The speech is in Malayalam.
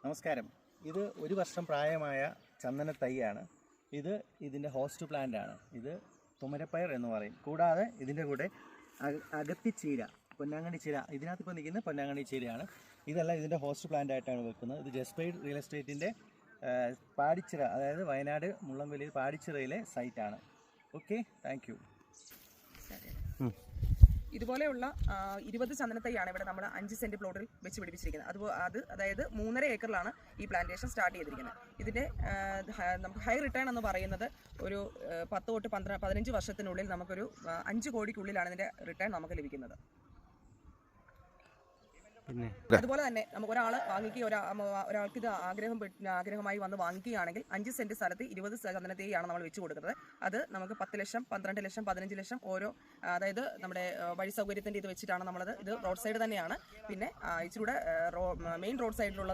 നമസ്കാരം. ഇത് 1 വർഷം പ്രായമായ ചന്ദന തൈയാണ്. ഇതിൻ്റെ ഹോസ്റ്റ് പ്ലാന്റ് ആണ്. ഇത് തുമരപ്പയർ എന്ന് പറയും. കൂടാതെ ഇതിൻ്റെ കൂടെ അകത്തിച്ചീര, പൊന്നാങ്കണ്ണി ചീര, ഇതിനകത്ത് ഇപ്പോൾ നിൽക്കുന്നത് പൊന്നാങ്കണ്ണി ചീരയാണ്. ഇതെല്ലാം ഇതിൻ്റെ ഹോസ്റ്റ് പ്ലാന്റ് ആയിട്ടാണ് വെക്കുന്നത്. ഇത് ജസ്പെയ്ഡ് റിയൽ എസ്റ്റേറ്റിൻ്റെ പാടിച്ചിറ, അതായത് വയനാട് മുള്ളംകൊല്ലിയിൽ പാടിച്ചിറയിലെ സൈറ്റാണ്. Okay, thank you. ഇതുപോലെയുള്ള 20 ചന്ദനത്തൈയാണ് ഇവിടെ നമ്മൾ 5 സെന്റ് പ്ലോട്ടിൽ വെച്ച് പിടിപ്പിച്ചിരിക്കുന്നത്. അതായത് 3.5 ഏക്കറിലാണ് ഈ പ്ലാന്റേഷൻ സ്റ്റാർട്ട് ചെയ്തിരിക്കുന്നത്. ഇതിൻ്റെ നമുക്ക് ഹൈ റിട്ടേൺ എന്ന് പറയുന്നത് ഒരു 10 തൊട്ട് 15 വർഷത്തിനുള്ളിൽ നമുക്കൊരു 5 കോടിക്കുള്ളിലാണ് ഇതിൻ്റെ റിട്ടേൺ നമുക്ക് ലഭിക്കുന്നത്. അതുപോലെ തന്നെ നമുക്ക് ഒരാൾക്ക് ഇത് ആഗ്രഹമായി വന്ന് വാങ്ങിക്കുകയാണെങ്കിൽ 5 സെന്റ് സ്ഥലത്ത് 20 ചന്ദനത്തൈയാണ് നമ്മൾ വെച്ച് കൊടുക്കുന്നത്. അത് നമുക്ക് 10 ലക്ഷം, 12 ലക്ഷം, 15 ലക്ഷം ഓരോ, അതായത് നമ്മുടെ വഴി സൗകര്യത്തിൻ്റെ ഇത് വെച്ചിട്ടാണ് നമ്മളത്. ഇത് റോഡ് സൈഡ് തന്നെയാണ്. പിന്നെ ഇച്ചിരൂടെ മെയിൻ റോഡ് സൈഡിലുള്ള